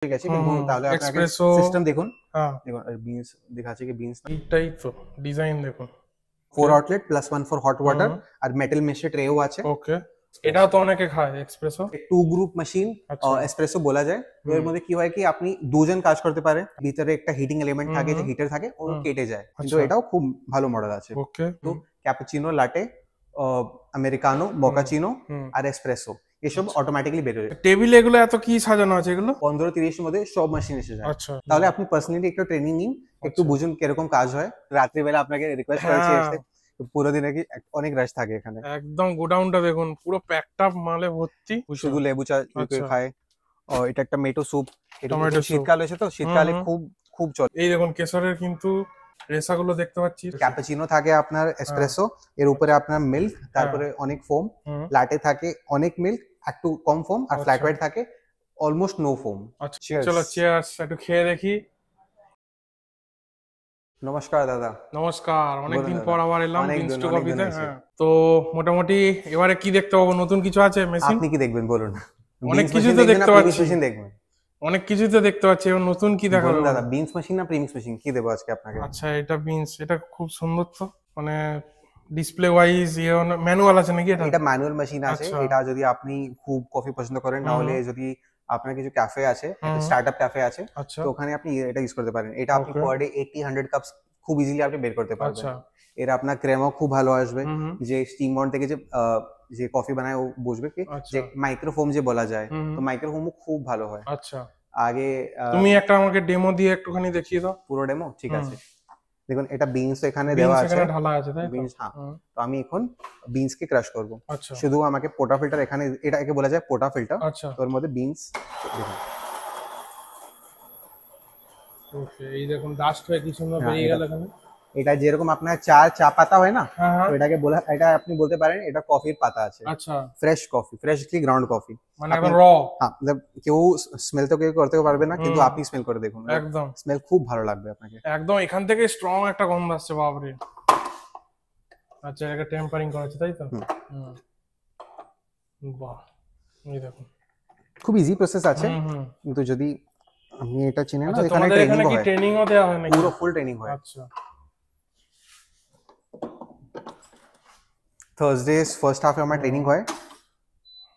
ঠিক আছে, কিন্তু তাহলে আপনাকে এক্সপ্রেসো। সিস্টেম দেখুন। হ্যাঁ, দেখুন বিনস দেখাচ্ছে কি বিনস এইটাই তো ডিজাইন দেখুন। 4 okay. Outlet plus 1 for hot water, হুম। আর মেটাল মেশে ট্রেও আছে। ওকে। এটাও তো অনেকে খায় এক্সপ্রেসো। টু গ্রুপ মেশিন আচ্ছা। এসপ্রেসো বলা যায়। তো এর হুম মধ্যে কি হয় কি আপনি দুজন কাজ করতে পারে, ভিতরে একটা হিটিং এলিমেন্ট হুম থাকে, যে হুম হিটার থাকে, ও হুম। কেটে যায়, কিন্তু আচ্ছা। এটাও খুব ভালো মডেল আছে। ওকে। তো হুম ক্যাপুচিনো, লাটে, আমেরিকানো, হুম মকাচিনো হুম। আর এসপ্রেসো এসব আচ্ছা, অটোমেটিক্যালি বেরোয়। টেবিল এগুলো এত কি সাজানো আছে এগুলো? 15-30 মধ্যে সব মেশিন এসে যায়। আচ্ছা। তাহলে বাহ। আপনি পার্সোনালি একটু ট্রেনিং নিন, একটু আচ্ছা। বুঝুন কিরকম কাজ হয়। রাত্রিবেলা আপনাকে রিকোয়েস্ট করেছি হ্যাঁ, এসে, তো পুরো দিনে কি অনেক রাশ থাকে এখানে। একদম গোডাউনটা দেখুন পুরো প্যাকড আপ মালে ভর্তি। বুঝছো? শুধু লেবু চা আচ্ছা। খায়। এটা একটা মেটো স্যুপ। এটা টমেটো এখন স্যুপ। শীতকাল এসে, তো হুম শীতকালে হুম। খুব খুব চলে। এই দেখুন কেশরের কিন্তু রেশাগুলো দেখতে পাচ্ছি। ক্যাপাচিনো থাকে আপনার হ্যাঁ। এসপ্রেসো, এর উপরে আচ্ছা। আপনার মিল্ক, হ্যাঁ। তারপরে অনেক ফোম। হুম। লাটে থাকে অনেক মিল্ক, একটু কম ফোম, আর ফ্ল্যাট আচ্ছা। হোয়াইট থাকে অলমোস্ট নো ফোম। আচ্ছা, চিয়ার্স। চলো চেয়ার্স একটু খেয়ে দেখি। নমস্কার দাদা। নমস্কার, বলুন অনেকদিন দাদা। পর আবার এলাম অনেক বিনস দিন টু অনেক দিন কফিতে। হয়েছে। হ্যাঁ, তো মোটামুটি এবারে কি দেখতে পাবো? নতুন কিছু আছে মেশিন? আপনি কি দেখবেন বলুন? অনেক বিনস কিছুই মেশিন তো দেখবেন না দেখতে প্রিমিক্স পাচ্ছি, মেশিন দেখবেন? অনেক কিছুই তো দেখতে পাচ্ছি, এবার নতুন কি দেখাবে বলুন দাদা, বলো? বিনস মেশিন না প্রিমিক্স মেশিন, কি দেবো আজকে আপনাকে? আচ্ছা, এটা বিনস, এটা খুব সুন্দর তো, মানে ডিসপ্লে ওয়াইজ ইয়ে ম্যানুয়াল আছে নাকি এটা? এটা ম্যানুয়াল মেশিন আছে। আচ্ছা। এটা যদি আপনি খুব কফি পছন্দ করেন, না হুম হলে হুম যদি আপনার কিছু ক্যাফে আছে, একটা হুম। স্টার্টআপ ক্যাফে আছে, আচ্ছা। তো ওখানে আপনি এটা ইউজ করতে পারেন। এটা আপনি ওকে। পার ডে 80-100 কাপস খুব ইজিলি আপনি বের করতে পারবেন। আচ্ছা। এর আপনার ক্রেমও খুব ভালো আসবে। হুম হুম। যে স্টিম বন্ড থেকে যে কফি বানায়, ও বুঝবে কি যে আচ্ছা। মাইক্রোফোম যে বলা যায়, হুম তো হুম। মাইক্রোফোমও খুব ভালো হয়। আচ্ছা, আগে তুমি একটা আমাকে ডেমো দিয়ে একটুখানি দেখিয়ে দাও। পুরো ডেমো ঠিক হুম। আছে। দেখুন এটা বিনস এখানে দেওয়া বিনস আছে। এখানে ঢালা আছে তাই তো? বিনস, হ্যাঁ। হুম। তো আমি এখন বিনসকে ক্রাশ করব। আচ্ছা। শুধু আমাকে পোটা ফিল্টার এখানে, এটাকে বলা যায় পোটা ফিল্টার। আচ্ছা। তো এর মধ্যে বিনস দেখুন। ওকে, এই দেখুন ডাস্ট হয়ে কি সুন্দর হ্যাঁ, বেরিয়ে এটা গেল এখানে। এটা যেরকম আপনার চা পাতা হয় না, হ্যাঁ তো হ্যাঁ। এটাকে বলা, এটা আপনি বলতে পারেন এটা কফির পাতা আছে। আচ্ছা, fresh coffee, freshly ground coffee. মানে আপনি, একদম র। হ্যাঁ, কেউ স্মেল তো কেউ করতে পারবে না, কিন্তু হুম। আপনি স্মেল করে দেখুন, একদম। স্মেল খুব ভালো লাগবে আপনাকে। একদম এখান থেকে স্ট্রং একটা গন্ধ আসছে, বাপরে। আচ্ছা, এটাকে টেম্পারিং করা আছে তাই তো? হুম। হুম। বাহ, এই দেখুন। খুব ইজি প্রসেস আছে, হুম হুম। কিন্তু যদি আপনি এটা চিনেন না, আচ্ছা, এখানে তোমাদের এখানে ট্রেনিংও কি হয়। ট্রেনিংও দেওয়া হয় নাকি? পুরো ফুল ট্রেনিং হয়। আচ্ছা। থার্সডে ফার্স্ট হাফে আমার হুম। ট্রেনিং হয়।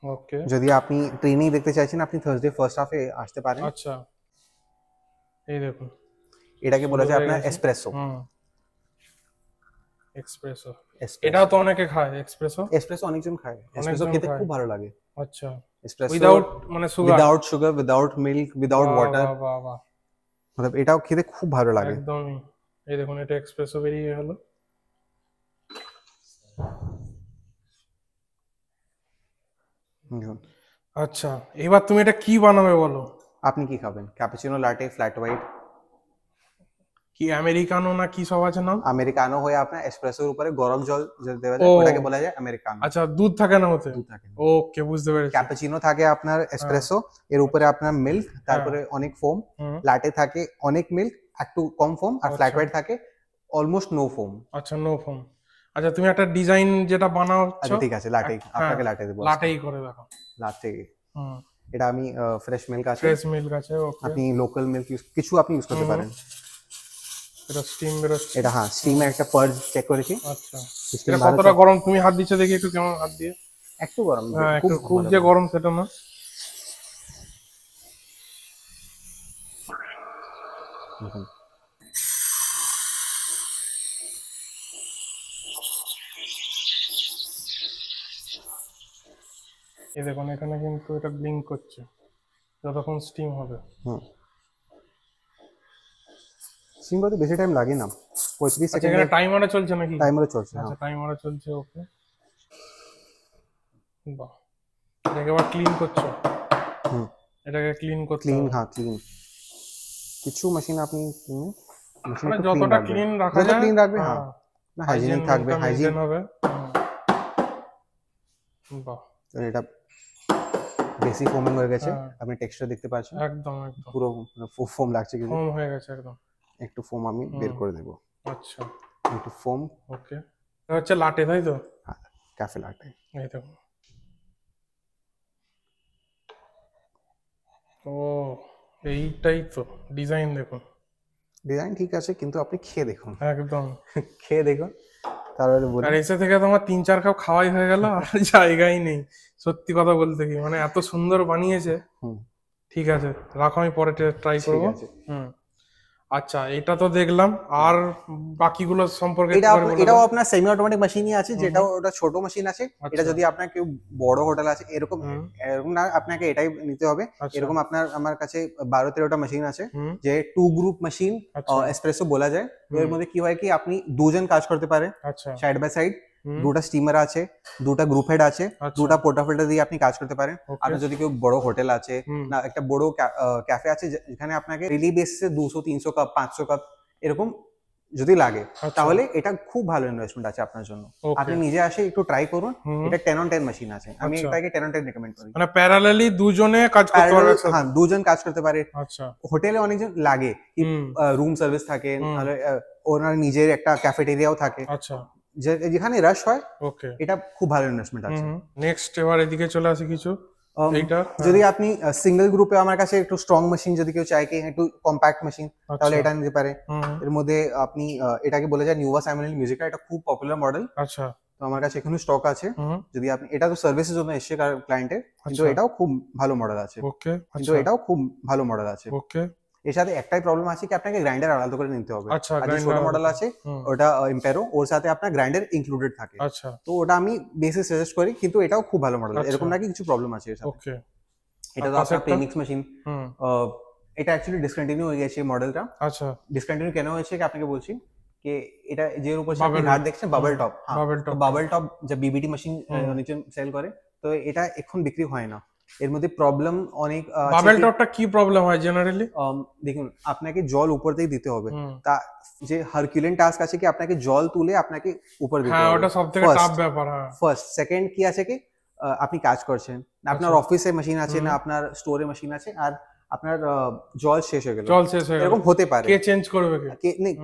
ওকে। যদি আপনি ট্রেনিং দেখতে চাইছেন, আপনি থার্সডে ফার্স্ট হাফে আসতে পারেন। আচ্ছা, এই দেখুন এটাকে বলা শুরু যায় হয়ে আপনার গেছে। এসপ্রেসো। হুম। এক্সপ্রেসো। এটাও এসপ্রেসো, তো অনেকে খায় এক্সপ্রেসো। এসপ্রেসো অনেকজন খায়। এসপ্রেসো অনেকজন খেতে খায়। খুব ভালো লাগে। আচ্ছা। এসপ্রেসো উইদাউট মানে sugar? Without sugar, without milk, without বাহ ওয়াটার, বাহ বাহ বাহ। मतलब এটাও খেতে খুব ভালো লাগে। একদমই। এই দেখুন এটা এক্সপ্রেসো বেরিয়ে গেল। দেখুন, আচ্ছা, এবার তুমি এটা কি বানাবে বলো? আপনি কি খাবেন? Cappuccino, latte, flat white? কি আমেরিকানো না কি সব আছে নাম? আমেরিকানো হয়ে আপনার এসপ্রেসোর উপরে গরম জল যেটা দেওয়া ও যায়, ওটাকে বলা যায় আমেরিকানো। আচ্ছা, দুধ থাকে না ওতে? দুধ থাকে না। ওকে, বুঝতে পেরেছি। ক্যাপুচিনো থাকে আপনার হ্যাঁ। এসপ্রেসো, এর উপরে আচ্ছা। আপনার মিল্ক, হ্যাঁ। তারপরে অনেক ফোম। হুম। লাটে থাকে অনেক মিল্ক, একটু কম ফোম, আর ফ্ল্যাট আচ্ছা। হোয়াইট থাকে অলমোস্ট নো ফোম। আচ্ছা, নো ফোম। আচ্ছা, তুমি একটা ডিজাইন যেটা বানাচ্ছ। আচ্ছা ঠিক আছে, লাটে হ্যাঁ, আপনাকে লাটে দেবো আজকে। লাটেই করে দেখো। লাটে, হুম। এটা আমি ফ্রেশ মিল্ক আছে, ফ্রেশ মিল্ক আছে, ওকে। আপনি লোকাল মিল্ক কিছু আপনি ইউজ করতে হুম। পারেন। এটা স্টিম বেরোচ্ছে। এটা, হ্যাঁ, হুম। স্টিমের একটা পার্জ চেক করেছি, আচ্ছা, স্টিম এটা ভালো কতটা চেক। গরম? তুমি হাত দিচ্ছ দেখি একটু, কেমন হাত দিয়ে? একটু গরম, হ্যাঁ, খুব একটু, খুব ভালো যে গরম। গরম সেটা না। দেখুন, এই দেখুন এখানে কিন্তু এটা ব্লিঙ্ক করছে যতক্ষণ স্টিম হবে। হুম, স্টিম করতে বেশি টাইম লাগে না, 35 আচ্ছা, সেকেন্ডে এখানে টাইমারে চলছে নাকি? টাইমারে চলছে, আচ্ছা, হ্যাঁ। টাইমারে চলছে, ওকে। বাহ, এটাকে আবার ক্লিন করছো? হুম, এটাকে ক্লিন করতে ক্লিন, হবে? হ্যাঁ ক্লিন। কিছু মেশিন আপনি কিনুন, মেশিন মানে একটু ক্লিন যতটা রাখবে, ক্লিন রাখা যত যায়। ক্লিন রাখবে, হ্যাঁ, হ্যাঁ, না হাইজিনিক থাকবে, হাইজিনটা হাইজিন। মেনটেন হবে। বাহ। এটা বেশি ফোমিং হয়ে গেছে, হ্যাঁ, আপনি টেক্সচার দেখতে পাচ্ছেন, একদম একদম। পুরো ফোম লাগছে কিছু। ফোম হয়ে গেছে একদম। একটু ফোম আমি বের হুম। করে দেবো, আচ্ছা। একটু ফোম। ওকে, এটা হচ্ছে লাটে তাই তো? হ্যাঁ, ক্যাফে লাটে। এই দেখো। ও, এইটাই তো ডিজাইন দেখুন, ডিজাইন ঠিক আছে, কিন্তু আপনি খেয়ে দেখুন, একদম। খেয়ে দেখুন, তারপরে বলুন। আর এসে থেকে তোমার 3-4 কাপ খাওয়াই হয়ে গেল, আর জায়গাই নেই সত্যি কথা বলতে কি, মানে এত সুন্দর বানিয়েছে। হুম, ঠিক আছে, রাখো, আমি পরে ট্রাই ঠিক করবো। আছে। হুম। আচ্ছা, এটা তো দেখলাম, আর বাকিগুলো সম্পর্কে একটু এটা করে বলে এটাও দাও। আপনার সেমি অটোমেটিক মেশিনই আছে, যেটা ওটা ছোট মেশিন আছে। এটা আচ্ছা। যদি আপনার কেউ বড় হোটেল আছে এরকম, হুম। এরকম না আপনাকে এটাই নিতে হবে। আচ্ছা। এরকম আমার কাছে 12-13টা মেশিন আছে, হুম। যে টু গ্রুপ মেশিন আচ্ছা। এসপ্রেসো বলা যায়। তো এর হুম। মধ্যে কি হয় কি আপনি দুজন কাজ করতে পারে আচ্ছা। Side by side. হুম। দুটা স্টিমার আছে, দুটা গ্রুপ হেড আছে, আচ্ছা। দুটা পোর্টা ফিল্টার দিয়ে আপনি কাজ করতে পারেন। ওকে। আপনার যদি কেউ বড় হোটেল আছে, হুম। না একটা বড় ক্যাফে আছে যেখানে আপনাকে ডেইলি বেসিসে 200-300 কাপ 500 কাপ এরকম যদি লাগে, আচ্ছা। তাহলে এটা খুব ভালো ইনভেস্টমেন্ট আছে আপনার জন্য। ওকে। আপনি নিজে আসে একটু ট্রাই করুন। হুম। এটা 10 on 10 মেশিন আছে, আমি আচ্ছা। এটাকে 10 on 10 রেকমেন্ড করি। মানে প্যারালালি দুজনে কাজ করতে পারবে Parallel, একসাথে? হ্যাঁ, দুজন কাজ করতে পারে। আচ্ছা। হোটেলে অনেকজন লাগে, হুম। রুম সার্ভিস থাকে, হুম। নাহলে ওনার নিজের একটা ক্যাফেটেরিয়াও থাকে, আচ্ছা। যেখানে রাশ হয়। ওকে। এটা খুব ভালো ইনভেস্টমেন্ট আছে। নেক্সট এবার এদিকে চলে আসি কিছু। এইটা যদি আপনি সিঙ্গেল গ্রুপে, আমার কাছে একটু স্ট্রং মেশিন যদি কেউ চায় কি একটু কম্প্যাক্ট মেশিন, তাহলে এটা নিতে পারে। এর মধ্যে আপনি এটাকে বলে যায় নিউভা স্যামুয়েল মিউজিকা, এটা খুব পপুলার মডেল। আচ্ছা। তো আমার কাছে এখনো স্টক আছে। হুম। যদি আপনি, এটা তো সার্ভিসের জন্য এসছে ক্লায়েন্টের, কিন্তু আচ্ছা। এটাও খুব ভালো মডেল আছে। ওকে। কিন্তু আচ্ছা। এটাও খুব ভালো মডেল আছে। ওকে। এর সাথে একটাই প্রবলেম আছে কি আপনাকে গ্রাইন্ডার আলাদা করে নিতে হবে। আচ্ছা, আর যে ছোট গ্রাইন্ডার। মডেল আছে ওটা ইম্পেরো, ওর সাথে আপনার গ্রাইন্ডার ইনক্লুডেড থাকে। আচ্ছা। তো ওটা আমি বেসিক সাজেস্ট করি, কিন্তু এটাও খুব ভালো মডেল। আচ্ছা। এরকম নাকি কিছু প্রবলেম আছে এর সাথে। ওকে। এটা তো আপনার প্রিমিক্স মেশিন। এটা অ্যাকচুয়ালি ডিসকন্টিনিউ হয়ে গেছে এই মডেলটা। আচ্ছা। ডিসকন্টিনিউ কেন হয়েছে কি আপনাকে বলছি, कि এটা যে উপর আপনি বাবেল ঘাট দেখছেন বাবল টপ, হ্যাঁ, বাবেল তো টপ। বাবল টপ যে বিবিটি মেশিন অনেকজন সেল করে, তো এটা এখন বিক্রি হয় না। এর মধ্যে প্রবলেম অনেক আছে বাবেল কি, টপটা কি প্রবলেম হয় জেনারেলি? দেখুন আপনাকে জল উপর থেকে দিতে হবে। তা যে হারকিউলিয়ান টাস্ক আছে কি আপনাকে জল তুলে আপনাকে উপর দিতে হ্যাঁ, হবে। ওটা সবথেকে টাফ ব্যাপার। হ্যাঁ। ফার্স্ট সেকেন্ড কি আছে কি আপনি কাজ করছেন, আপনার আচ্ছা। অফিসে মেশিন আছে, না আপনার স্টোরে মেশিন আছে, আর আপনার জল শেষ হয়ে গেল, জল শেষ হয়ে গেল, এরকম হতে পারে। কে চেঞ্জ করবে?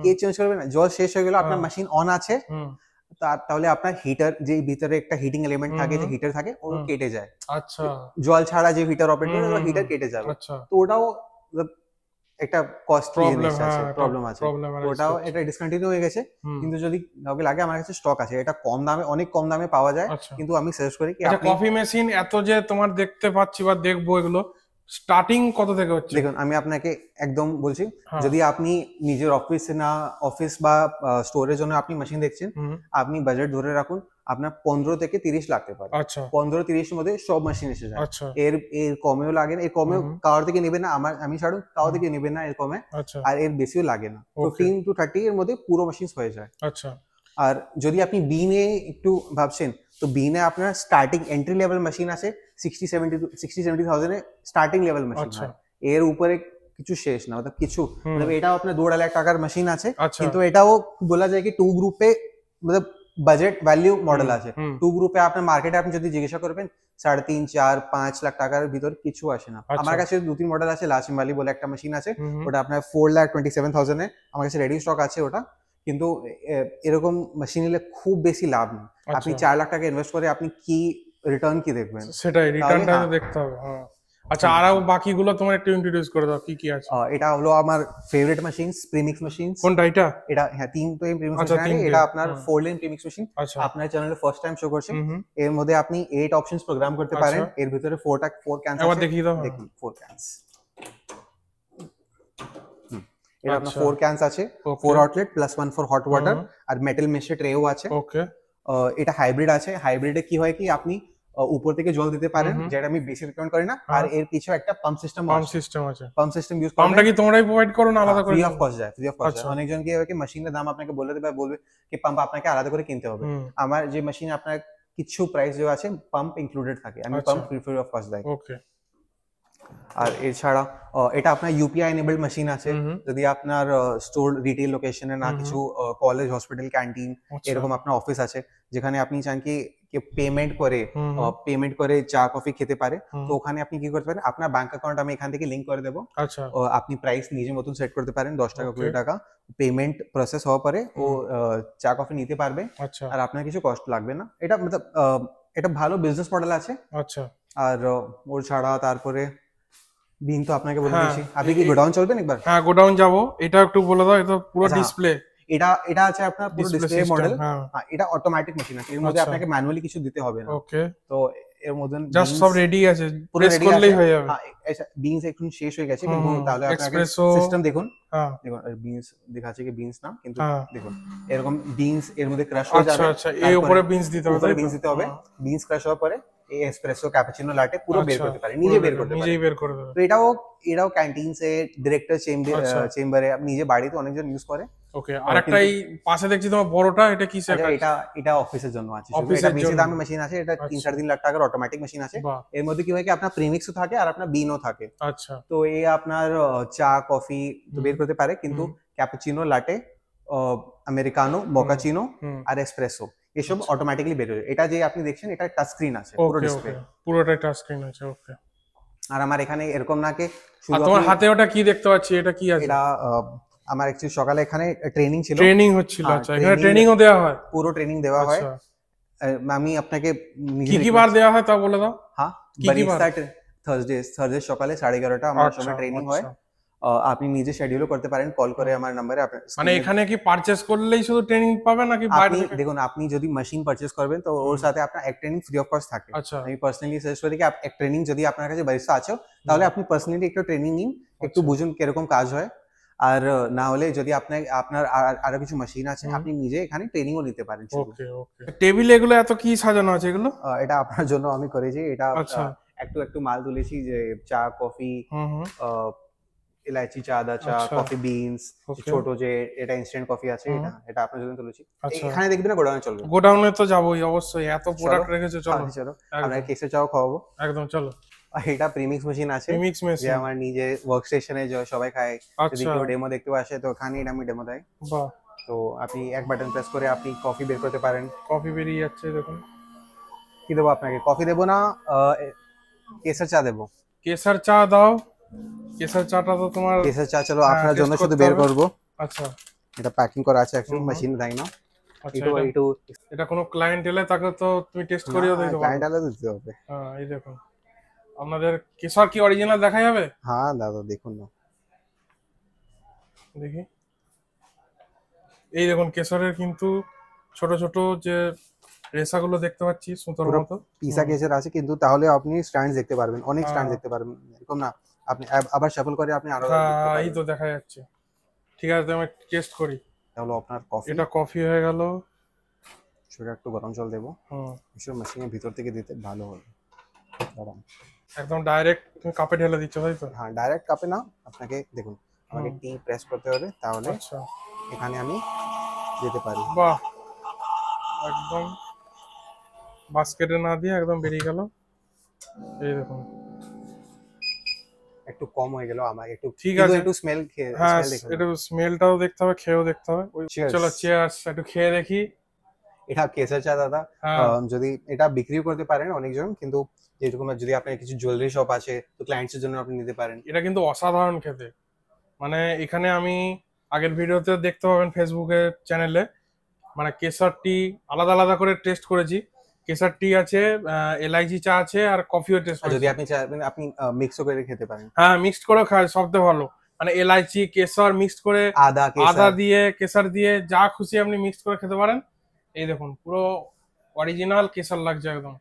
কে চেঞ্জ করবে না, জল শেষ হয়ে গেল, আপনার মেশিন অন আছে, তাহলে আপনার হিটার, যে ভিতরে একটা হিটিং এলিমেন্ট থাকে, যে হিটার থাকে, ও কেটে যায়। আচ্ছা। জল ছাড়া যে হিটার অপারেট করে, ওটা হিটার কেটে যাবে। আচ্ছা। তো ওটাও একটা কস্টলি জিনিস আছে, হ্যাঁ, প্রবলেম আছে। ওটাও এটা ডিসকন্টিনিউ হয়ে গেছে। কিন্তু যদি কাউকে লাগে, আমার কাছে স্টক আছে। এটা কম দামে, অনেক কম দামে পাওয়া যায়। আচ্ছা। কিন্তু আমি সাজেস্ট করি কি আচ্ছা, আপনি, কফি মেশিন এত যে তোমার দেখতে পাচ্ছি বা দেখবো, এগুলো স্টার্টিং কত থেকে হচ্ছে? দেখুন আমি আপনাকে একদম বলছি, হ্যাঁ। যদি আপনি নিজের অফিস বা স্টোরের জন্য আপনি মেশিন দেখছেন, আপনি বাজেট ধরে রাখুন, আপনার 15 থেকে 30 লাগতে পারে। আচ্ছা। 15-30 এর মধ্যে সব মেশিন এসে যায়। আচ্ছা। এর কমেও লাগে না, এর কমেও কারোর থেকে নেবেন না, আমি ছাড়ুন কারোর থেকে নেবেন না এর কমে। আচ্ছা। আর এর বেশিও লাগে না, 15-30 এর মধ্যে পুরো মেশিন হয়ে যায়। আচ্ছা। আর যদি আপনি বি নিয়ে একটু ভাবছেন, তো বি নে আপনার স্টার্টিং এন্ট্রি লেভেল মেশিন আছে 60-70,000 এ স্টার্টিং লেভেল মেশিন হয়। এর উপরে কিছু শেষ না, मतलब কিছু, मतलब এটাও আপনার 2.5 লাখ টাকার মেশিন আছে। কিন্তু এটাও বলা যায় কি টু গ্রুপে, मतलब বাজেট ভ্যালু মডেল আছে। টু গ্রুপে আপনার মার্কেটে আপনি যদি জিজ্ঞাসা করবেন 3.5, 4, 5 লাখ টাকার ভিতর কিছু আসে না। আমার কাছে 2-3 মডেল আছে, লাচিমবালি বলে একটা মেশিন আছে, ওটা আপনার 4,27,000 এ আমার কাছে রেডি স্টক আছে ওটা। কিন্তু এরকম মেশিন নিলে খুব বেশি লাভ নেই। আপনি 4 লাখ টাকা ইনভেস্ট করে আপনি কি রিটার্ন কি দেখবেন? সেটাই, রিটার্নটা দেখতে হবে। হ্যাঁ। আচ্ছা, আর বাকিগুলো তোমার একটু ইন্ট্রোডিউস করে দাও, কি কি আছে? এটা হলো আমার ফেভারিট মেশিনস, প্রিমিক্স মেশিনস। কোনটা এটা? এটা হ্যাঁ, 3 প্রিমিক্স মেশিন আছে। এটা আপনার 4 লেন প্রিমিক্স মেশিন। আপনার চ্যানেলে ফার্স্ট টাইম শো করছে। এর মধ্যে আপনি 8 অপশনস প্রোগ্রাম করতে পারেন। এর ভিতরে 4 ক্যানস আছে। একবার দেখিয়ে দাও। দেখুন 4 ক্যানস। এটা আপনার 4 ক্যানস আছে, 4 outlet plus 1 for hot water, আর মেটাল মেশে ট্রেও আছে। ওকে। এটা হাইব্রিড আছে। হাইব্রিডে কি হয় কি আপনি উপর থেকে জল দিতে পারেন, যেটা আমি বেশি রিকমেন্ড করি না। আর এর পিছনে একটা পাম্প সিস্টেম আছে। পাম্প সিস্টেম ইউজ করেন। পাম্পটা কি তোমরাই প্রোভাইড করো না আলাদা করে? ফ্রি অফ কস্ট যায়, ফ্রি অফ কস্ট যায়। অনেকজন কি হয় কি মেশিনের দাম আপনাকে বলে দেবে, বলবে কি পাম্প আপনাকে আলাদা করে কিনতে হবে। আমার যে মেশিন আপনার কিছু প্রাইস যে আছে পাম্প ইনক্লুডেড থাকে, আমি পাম্প ফ্রি অফ কস্ট দেই। ওকে। আর এছাড়া এটা আপনার ইউপিআই এনেবলড মেশিন আছে। যদি আপনার স্টোর রিটেল লোকেশনে না কিছু কলেজ, হসপিটাল, ক্যান্টিন এরকম আপনার অফিস আছে, যেখানে আপনি চান কি পেমেন্ট করে চা কফি খেতে পারে, তো ওখানে আপনি কি করতে পারেন, আপনার ব্যাংক অ্যাকাউন্ট আমি এখান থেকে লিংক করে দেবো। আচ্ছা। আপনি প্রাইস নিজের মতন সেট করতে পারেন, 10 টাকা 20 টাকা। পেমেন্ট প্রসেস হওয়ার পরে ও চা কফি নিতে পারবে। আচ্ছা। আর আপনার কিছু কষ্ট লাগবে না। এটা मतलब এটা ভালো বিজনেস মডেল আছে। আচ্ছা। আর ওর ছাড়া তারপরে বিন তো আপনাকে বলে হ্যাঁ, দিয়েছি, আপনি কি গোডাউন চলবেন একবার? হ্যাঁ গোডাউন যাব, এটা একটু বলে দাও, এটা পুরো আচ্ছা, ডিসপ্লে এটা আছে আপনার পুরো ডিসপ্লে ডিসপ্লে সিস্টেম। মডেল। হ্যাঁ এটা অটোমেটিক মেশিন আছে, এর মধ্যে আচ্ছা, আপনাকে ম্যানুয়ালি কিছু দিতে হবে না। ওকে, তো এর মধ্যে জাস্ট সব রেডি আছে, পুরো প্রেস রেডি করলেই আছে। হয়ে যাবে। হ্যাঁ, বিনস একটু শেষ হয়ে গেছে, হুম, কিন্তু হুম, তাহলে আপনাকে এক্সপ্রেসো। সিস্টেম দেখুন, হ্যাঁ দেখুন বিনস দেখাচ্ছে কি বিনস না, কিন্তু হ্যাঁ, দেখুন এরকম বিনস এর মধ্যে ক্রাশ হয়ে আচ্ছা যাবে। আচ্ছা, এই উপরে বিনস দিতে হবে, উপরে তাই তো? বিনস দিতে হবে, হ্যাঁ, বিনস ক্রাশ হওয়ার পরে এই এসপ্রেসো ক্যাপুচিনো লাটে পুরো বের আচ্ছা, করতে পারে, পুরো নিজে বের করতে পারে। নিজেই বের করে দেবে। তো এটাও ক্যান্টিন সে ডিরেক্টর আচ্ছা চেম্বারে নিজে বাড়িতে অনেকজন ইউজ করে। ওকে, আর একটা এই পাশে দেখছি তোমার বড়টা, এটা কিসের আচ্ছা, কাজ? এটা অফিসের জন্য আছে, শুধু অফিসের এটা বেশি জন্য। দামি মেশিন আছে, এটা আচ্ছা। 3-3.5 লাখ টাকার অটোমেটিক মেশিন আছে। বাহ, এর মধ্যে কি হয় কি আপনার প্রিমিক্সও থাকে আর আপনার বিনও থাকে। আচ্ছা, তো এই আপনার চা কফি তো বের করতে পারে, কিন্তু ক্যাপুচিনো লাটে, আমেরিকানো, মকাচিনো হুম, আর এসপ্রেসো এসব অটোমেটিক্যালি বের হয়ে যায়। এটা যে আপনি দেখছেন এটা টাচ স্ক্রিন আছে পুরো ওকে ডিসপ্লে। ওকে, পুরোটাই টাচ স্ক্রিন আছে, ওকে। আর আমার এখানে এরকম না কি আর শুধু তোমার আপনি- হাতে ওটা কি দেখতে পাচ্ছি, এটা কি আছে? এটা আমার অ্যাকচুয়ালি সকালে এখানে ট্রেনিং ছিল, ট্রেনিং হচ্ছিল, হ্যাঁ, আচ্ছা, এখানে ট্রেনিংও দেওয়া হয়? পুরো ট্রেনিং দেওয়া হয়। আচ্ছা, আমি আপনাকে কি কি বার দেওয়া হয় তা বলে দাও। হ্যাঁ, কি কি বার? বারিস্তা থার্সডে সকালে 11:30 আমার আচ্ছা সময় ট্রেনিং হয়। আচ্ছা, আপনি নিজে শিডিউলও করতে পারেন, কল করে আমার নাম্বারে। মানে এখানে কি পারচেজ করলেই শুধু ট্রেনিং পাবে নাকি বাইরে আপনি থেকে? দেখুন, আপনি যদি মেশিন পারচেজ করবেন তো ওর সাথে আপনার এক ট্রেনিং ফ্রি অফ কস্ট থাকে। আচ্ছা আমি পার্সোনালি সাজেস্ট করি কি এক ট্রেনিং যদি আপনার কাছে বারিস্তা আছে তাহলে আপনি পার্সোনালি একটু ট্রেনিং নিন, একটু আচ্ছা। বুঝুন কিরকম কাজ হয়। আর না হলে যদি আপনার আরো কিছু মেশিন আছে, আপনি নিজে এখানে ট্রেনিংও নিতে পারেন শুধু। ওকে ওকে, টেবিল এগুলো এত কি সাজানো আছে এগুলো? এটা আপনার জন্য আমি করেছি, এটা আচ্ছা। একটু মাল তুলেছি, যে চা কফি, হুম হুম, ইলাচি চা, আদা চা, আচ্ছা। Coffee beans, Okay. ছোট যে এটা ইনস্ট্যান্ট কফি আছে, হুম। এটা আপনার জন্য তুলেছি। আচ্ছা। এখানে দেখবেন না গোডাউনে চলবে। গোডাউনে তো যাবোই অবশ্যই, এত প্রোডাক্ট রেখেছো, চলো চলো একদম। আমরা কেসে চাও খাওয়াবো। একদম চলো। আর এটা প্রিমিক্স মেশিন আছে, মিক্স যে মেশিন, আমার নিজে ওয়ার্ক স্টেশনে সবাই খায়, যদি আচ্ছা কেউ ডেমো দেখতে আসে তো ওখানে আমি ডেমো দেয়। বাহ, তো আপনি এক বাটন প্রেস করে আপনি কফি বের করতে পারেন। কফি বেরিয়ে যাচ্ছে দেখুন। কি দেবো আপনাকে? কফি দেবো না, কেসার চা দেবো? কেসার চা দাও, কেসার চাটা তো তোমার। কেসার চা চলো হ্যাঁ, আপনার taste জন্য শুধু করতে বের হবে। করবো। আচ্ছা এটা প্যাকিং করা আছে, একটু হুম, মেশিন দেয় না। আচ্ছা, একটু একটু এটা কোনো ক্লায়েন্ট এলে তাকে তো তুমি টেস্ট করিয়ে দিতে পারো। ক্লায়েন্ট আলাদা দিতে হবে। হ্যাঁ, এই দেখুন আপনাদের কেশর কি অরিজিনাল দেখা যাবে? হ্যাঁ দাদা দেখুন না। দেখি, এই দেখুন কেশরের কিন্তু ছোট ছোট যে রেসাগুলো দেখতে পাচ্ছি সুতোর পুরো মতো। পিসা কেসের আছে, কিন্তু তাহলে আপনি স্ট্যান্ড দেখতে পারবেন, অনেক স্ট্যান্ড হ্যাঁ। দেখতে পারবেন, এরকম না আপনি আবার শাফল করে আপনি আরো দেখতে হ্যাঁ, এই পারবেন। তো দেখা যাচ্ছে। ঠিক আছে, আমি টেস্ট করি। তাহলে আপনার কফি, এটা কফি হয়ে গেল। সেটা একটু গরম জল দেবো, হুম, এসব মেশিনের ভিতর থেকে দিতে ভালো হবে। গরম, একদম ডাইরেক্ট তুমি কাপে ঢেলে দিচ্ছ, তাই তো? হ্যাঁ ডাইরেক্ট কাপে না, আপনাকে দেখুন আমাকে হুম। টি প্রেস করতে হবে, তাহলে আচ্ছা এখানে আমি যেতে পারি। বাহ, একদম বাস্কেটে না দিয়ে একদম বেরিয়ে গেল। এই দেখুন, একটু কম হয়ে গেল আমার, একটু ঠিক কিন্তু আছে। একটু স্মেল খেয়ে হ্যাঁ, স্মেল দেখুন। একটু স্মেলটাও দেখতে হবে, খেয়েও দেখতে হবে। Cheers. চলো চেয়ার্স, একটু খেয়ে দেখি। এটা কেসার চা দাদা, হ্যাঁ যদি এটা বিক্রিও করতে পারেন অনেকজন, কিন্তু যেরকম যদি আপনার কিছু জুয়েলারি শপ আছে তো ক্লায়েন্টস এর জন্য আপনি নিতে পারেন। এটা কিন্তু অসাধারণ খেতে। মানে এখানে আমি আগের ভিডিওতে দেখতে পাবেন ফেসবুকের চ্যানেলে, মানে কেশর টি আলাদা আলাদা করে টেস্ট করেছি। কেশর টি আছে, এলাইচি চা আছে, আর কফিও টেস্ট আর যদি করেছি। আপনি চাইবেন আপনি মিক্সও করে খেতে পারেন, হ্যাঁ, মিক্সড করে খায় সবথেকে ভালো। মানে এলাইচি কেশর মিক্সড করে, আদা আদা কেসার। দিয়ে কেশর দিয়ে যা খুশি আপনি মিক্সড করে খেতে পারেন। এই দেখুন পুরো অরিজিনাল কেশর লাগছে একদম।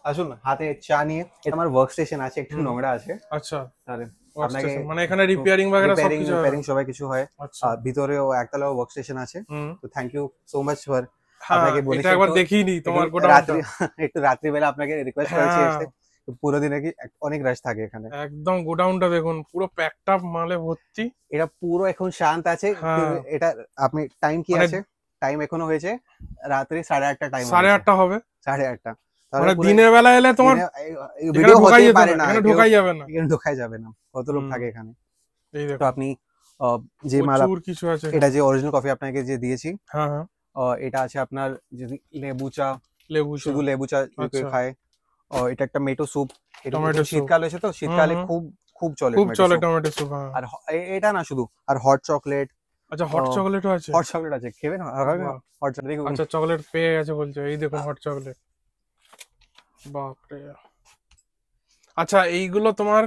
আসুন হাতে চা নিয়ে, এটা আমার ওয়ার্ক স্টেশন আছে, একটু নোংরা আছে, আচ্ছা, তাহলে আপনাকে workstation, মানে এখানে রিপেয়ারিং বাগেরা সবকিছু হয়। রিপেয়ারিং সবাই কিছু হয়। আচ্ছা ভিতরেও একতলা ওয়ার্ক স্টেশন আছে। হুম, তো thank you so much for, হ্যাঁ আপনাকে বলেছি এটা একবার একটু- দেখিয়ে নি তোমার একটু গোডাউনটা। রাত্রি একটু রাত্রিবেলা আপনাকে রিকোয়েস্ট করেছি হ্যাঁ। এসে। তো পুরো দিনে কি অনেক রাশ থাকে এখানে। একদম গোডাউনটা দেখুন পুরো প্যাকড আপ মালে ভর্তি। এটা পুরো এখন শান্ত আছে। হ্যাঁ। এটা আপনি টাইম কি মানে- আছে? টাইম এখনো হয়েছে রাত্রি 8:30 টাইম। 8:30 হবে, 8:30। মানে দিনের বেলা এলে তোমার ভিডিও ঢোকাই হতেই যেতে পারে না, না, এখানে ঢোকাই যাবে না। এখানে ঢোকাই যাবে না, কত লোক হুম। থাকে এখানে। এই তো দেখো আপনি যে মাল প্রচুর কিছু আছে। এটা যে অরিজিনাল কফি আপনাকে যে দিয়েছি, হ্যাঁ হ্যাঁ, এটা আছে আপনার যদি লেবু চা, লেবু চা। শুধু লেবু চা আচ্ছা। খায়। এটা একটা মেটো স্যুপ, এটা টমেটো স্যুপ। শীতকাল হয়েছে তো শীতকালে হুম। খুব খুব চলে খুব tomato চলে soup। Tomato soup. হ্যাঁ, আর এটা না শুধু, আর হট চকলেট, আচ্ছা হট ও, চকলেটও আছে। হট চকলেট আছে, খেবেন বাহ। হট চকলেট দেখুন। আচ্ছা চকলেট পেয়ে গেছে বলছো, এই দেখুন হট চকলেট। বাপরে, আচ্ছা, এইগুলো তোমার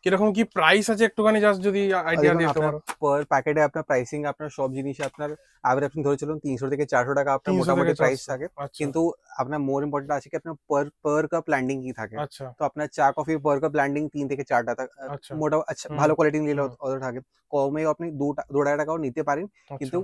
কিরকম কি প্রাইস আছে একটুখানি জাস্ট যদি আইডিয়া দিতে পারো। পার প্যাকেটে আপনার প্রাইসিং আপনার সব জিনিসে আপনার আবার আপনি ধরে চলুন 300 থেকে 400 টাকা আপনার 300 মোটামুটি থেকে প্রাইস 400, থাকে। আচ্ছা কিন্তু আপনার মোর ইম্পর্টেন্ট আছে কি আপনার পার পার কাপ ল্যান্ডিং কি থাকে। আচ্ছা তো আপনার চা কফির পার কাপ ল্যান্ডিং 3 থেকে 4 টাকা আচ্ছা মোটা আচ্ছা হুম ভালো কোয়ালিটি নিলে হুম অত থাকে। কমেও আপনি 2 টাকাও নিতে পারেন, আচ্ছা কিন্তু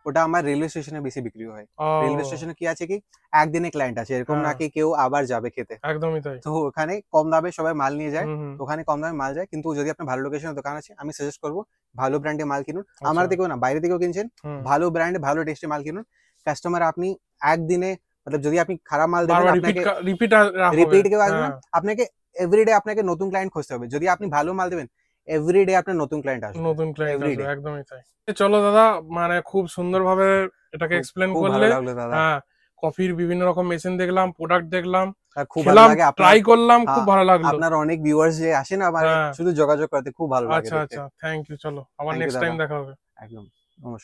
ওটা আমার রেলওয়ে স্টেশনে বেশি বিক্রি হয়। ও রেলওয়ে স্টেশনে কি আছে কি একদিনে ক্লায়েন্ট আছে, এরকম না হ্যাঁ কি কেউ আবার যাবে খেতে। একদমই তাই। তো ওখানে কম দামে সবাই মাল নিয়ে যায়। হুম হুম তো ওখানে কম দামে মাল যায়, কিন্তু যদি আপনার ভালো লোকেশনে দোকান আছে আমি সাজেস্ট করবো ভালো ব্র্যান্ডে মাল কিনুন। আমার আচ্ছা থেকেও না, বাইরে থেকেও কিনছেন, হুম ভালো ব্র্যান্ড ভালো টেস্টে মাল কিনুন। কাস্টমার আপনি একদিনে মতলব যদি আপনি খারাপ মাল দেবেন বারবার আপনাকে রিপিট হবে। রিপিট কেউ আসবে না। হ্যাঁ আপনাকে এভরিডে আপনাকে নতুন ক্লায়েন্ট খুঁজতে হবে। যদি আপনি ভালো মাল দেবেন এভরিডে আপনার নতুন ক্লায়েন্ট আসবে, নতুন ক্লায়েন্ট আসবে, এভরিডে। একদমই তাই। চলো দাদা, মানে খুব সুন্দরভাবে এটাকে এক্সপ্লেন খুব ভালো করলে। লাগলো দাদা। হ্যাঁ, কফির বিভিন্ন রকম মেশিন দেখলাম, প্রোডাক্ট দেখলাম, আর খুব ভালো খেলাম, লাগে আপনার, ট্রাই করলাম, খুব হ্যাঁ, ভালো লাগলো। আপনার অনেক ভিউয়ার্স যে আসে না আমার হ্যাঁ শুধু যোগাযোগ করতে, খুব ভালো লাগে আচ্ছা দেখতে। আচ্ছা, থ্যাংক ইউ। চলো আবার থ্যাংক ইউ নেক্সট টাইম দাদা, দেখা হবে। একদম। নমস্কার।